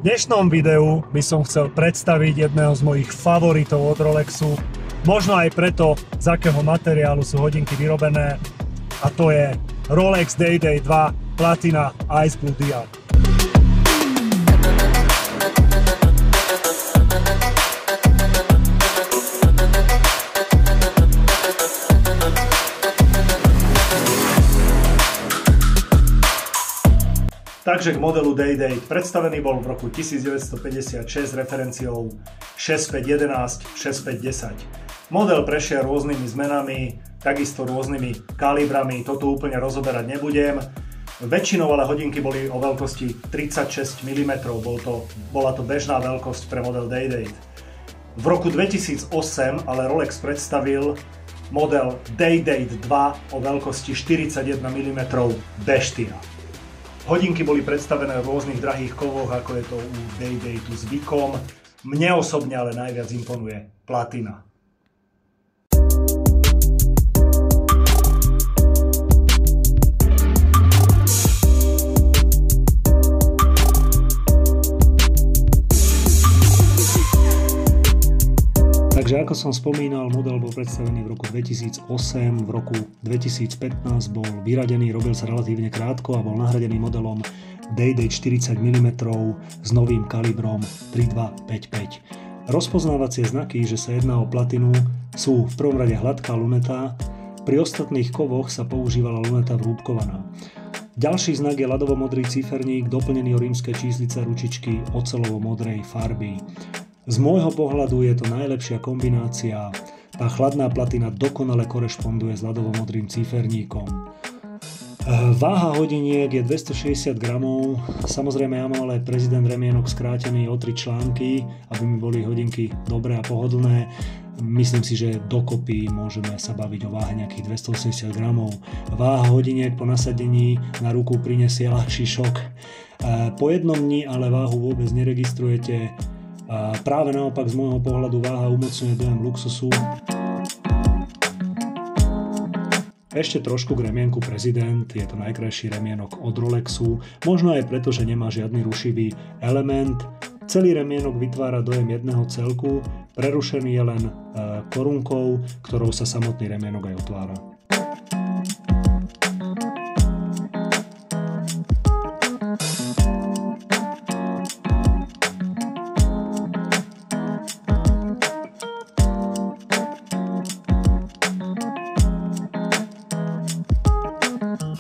dnešnom videu by som chcel predstaviť jedného z mojich favoritov od Rolexu. Možno aj preto, z akého materiálu sú hodinky vyrobené. A to je Rolex Day-Date 2 Platina Ice Blue Dial. Takže k modelu Day-Date. Predstavený bol v roku 1956 s referenciou 6511-6510. Model prešiel rôznymi zmenami, takisto rôznymi kalibrami, toto úplne rozoberať nebudem. Väčšinou ale hodinky boli o veľkosti 36 mm, bola to bežná veľkosť pre model Day-Date. V roku 2008 ale Rolex predstavil model Day-Date 2 o veľkosti 41 mm Beštia. Hodinky boli predstavené v rôznych drahých kovoch, ako je to u Day-Dateu zvykom. Mne osobne ale najviac imponuje Platina. Takže ako som spomínal, model bol predstavený v roku 2008, v roku 2015 bol vyradený, robil sa relatívne krátko a bol nahradený modelom Day-Date 40 mm s novým kalibrom 3255. Rozpoznávacie znaky, že sa jedná o platinu, sú v prvom rade hladká luneta, pri ostatných kovoch sa používala luneta vrúbkovaná. Ďalší znak je ľadovo-modrý ciferník, doplnený o rímske číslice ručičky ocelovo-modrej farby. Z môjho pohľadu je to najlepšia kombinácia. Tá chladná platina dokonale korešponduje s ľadovo-modrým ciferníkom. Váha hodiniek je 260 gramov. Samozrejme, ja mám ale prezident remienok skrátený o 3 články, aby mi boli hodinky dobré a pohodlné. Myslím si, že dokopy môžeme sa baviť o váhe nejakých 280 gramov. Váha hodiniek po nasadení na ruku prinesie ľahší šok. Po jednom dni ale váhu vôbec neregistrujete. A práve naopak z môjho pohľadu váha umocňuje dojem luxusu. Ešte trošku k remienku prezident, je to najkrajší remienok od Rolexu, možno aj preto, že nemá žiadny rušivý element. Celý remienok vytvára dojem jedného celku, prerušený je len korunkou, ktorou sa samotný remienok aj otvára.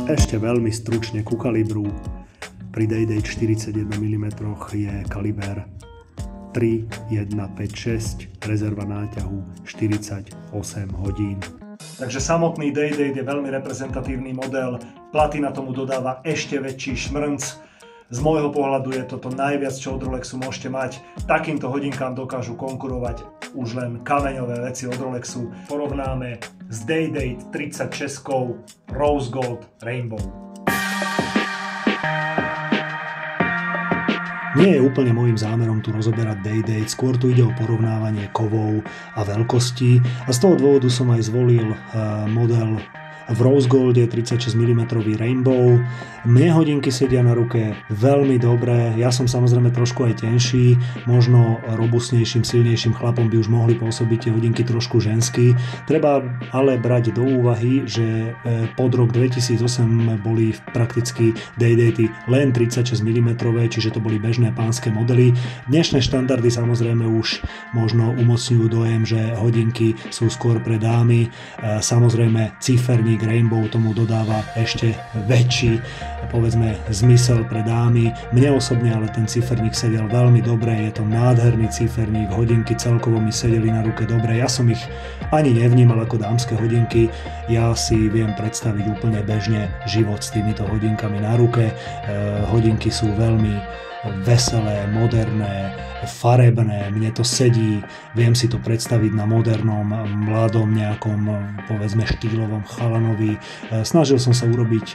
Ešte veľmi stručne ku kalibru. Pri Day-Date 41 mm je kaliber 3156, rezerva náťahu 48 hodín. Takže samotný Day-Date je veľmi reprezentatívny model. Platina tomu dodáva ešte väčší šmrnc. Z môjho pohľadu je toto najviac, čo od Rolexu môžete mať. Takýmto hodinkám dokážu konkurovať už len kameňové veci od Rolexu. Porovnáme s Day-Date 36 Rose Gold Rainbow. Nie je úplne môjim zámerom tu rozoberať Day-Date, skôr tu ide o porovnávanie kovov a veľkostí a z toho dôvodu som aj zvolil model v Rose Golde 36 mm Rainbow. Mne hodinky sedia na ruke veľmi dobre, ja som samozrejme trošku aj tenší, možno robustnejším, silnejším chlapom by už mohli pôsobiť tie hodinky trošku ženský. Treba ale brať do úvahy, že pod rok 2008 boli prakticky Day-Datey len 36 mm, čiže to boli bežné pánske modely. Dnešné štandardy samozrejme už možno umocňujú dojem, že hodinky sú skôr pre dámy. Samozrejme ciferník Rainbow tomu dodáva ešte väčší, povedzme, zmysel pre dámy. Mne osobne ale ten ciferník sedel veľmi dobre, je to nádherný ciferník, hodinky celkovo mi sedeli na ruke dobre, ja som ich ani nevnímal ako dámske hodinky, ja si viem predstaviť úplne bežne život s týmito hodinkami na ruke. Hodinky sú veľmi veselé, moderné, farebné, mne to sedí, viem si to predstaviť na modernom, mladom nejakom, povedzme, štýlovom chalanovi. Snažil som sa urobiť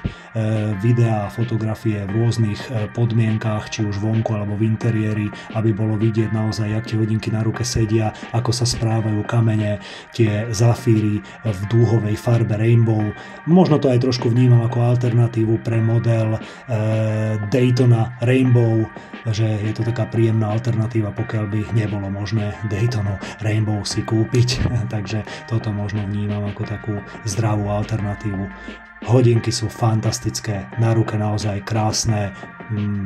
videá a fotografie v rôznych podmienkách, či už vonku alebo v interiéri, aby bolo vidieť naozaj, jak tie hodinky na ruke sedia, ako sa správajú kamene, tie zafíry v dúhovej farbe Rainbow. Možno to aj trošku vnímam ako alternatívu pre model Daytona Rainbow, že je to taká príjemná alternatíva, pokiaľ by nebolo možné Daytonu Rainbow si kúpiť. Takže toto možno vnímam ako takú zdravú alternatívu. Hodinky sú fantastické, na ruke naozaj krásne,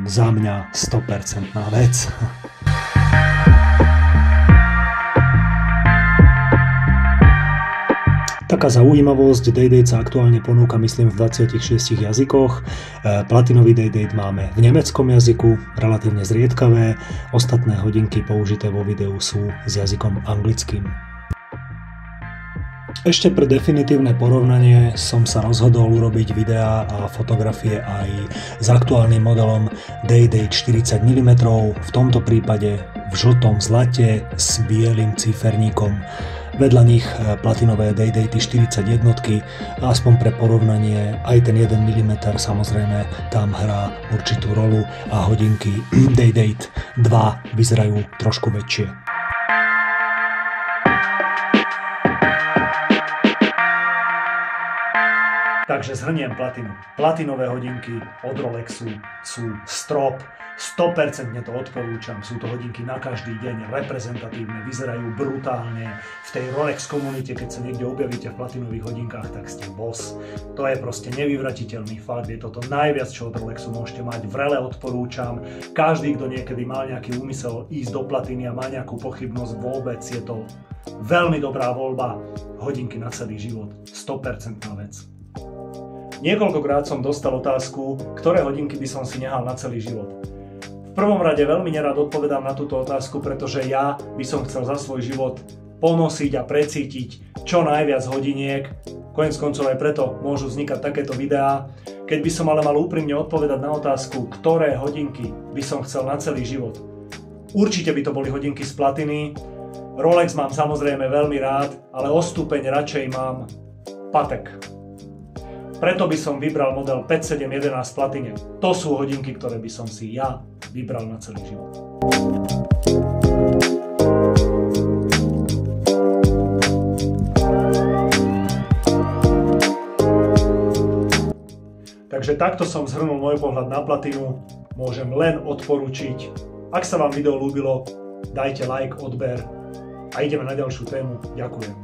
za mňa 100% vec. Taká zaujímavosť, Day-Date sa aktuálne ponúka myslím v 26 jazykoch. Platinový Day-Date máme v nemeckom jazyku, relatívne zriedkavé. Ostatné hodinky použité vo videu sú s jazykom anglickým. Ešte pre definitívne porovnanie som sa rozhodol urobiť videá a fotografie aj s aktuálnym modelom Day-Date 40 mm, v tomto prípade v žltom zlate s bielým ciferníkom. Vedľa nich platinové Day-Datey 41, a aspoň pre porovnanie aj ten 1 mm samozrejme tam hrá určitú rolu a hodinky Day-Date 2 vyzerajú trošku väčšie. Takže zhrniem platinu. Platinové hodinky od Rolexu sú strop, 100% to odporúčam, sú to hodinky na každý deň, reprezentatívne, vyzerajú brutálne. V tej Rolex komunite, keď sa niekde objavíte v platinových hodinkách, tak ste boss. To je proste nevyvratiteľný fakt, je toto najviac, čo od Rolexu môžete mať, vrele odporúčam. Každý, kto niekedy mal nejaký úmysel ísť do platiny a má nejakú pochybnosť, vôbec je to veľmi dobrá voľba. Hodinky na celý život, 100% vec. Niekoľkokrát som dostal otázku, ktoré hodinky by som si nehal na celý život. V prvom rade veľmi nerád odpovedám na túto otázku, pretože ja by som chcel za svoj život ponosiť a precítiť čo najviac hodiniek. Koniec koncov aj preto môžu vznikať takéto videá. Keď by som ale mal úprimne odpovedať na otázku, ktoré hodinky by som chcel na celý život, určite by to boli hodinky z platiny. Rolex mám samozrejme veľmi rád, ale o stupeň radšej mám Patek. Preto by som vybral model 5711 platine. To sú hodinky, ktoré by som si ja vybral na celý život. Takže takto som zhrnul môj pohľad na platinu. Môžem len odporučiť. Ak sa vám video ľúbilo, dajte like, odber a ideme na ďalšiu tému. Ďakujem.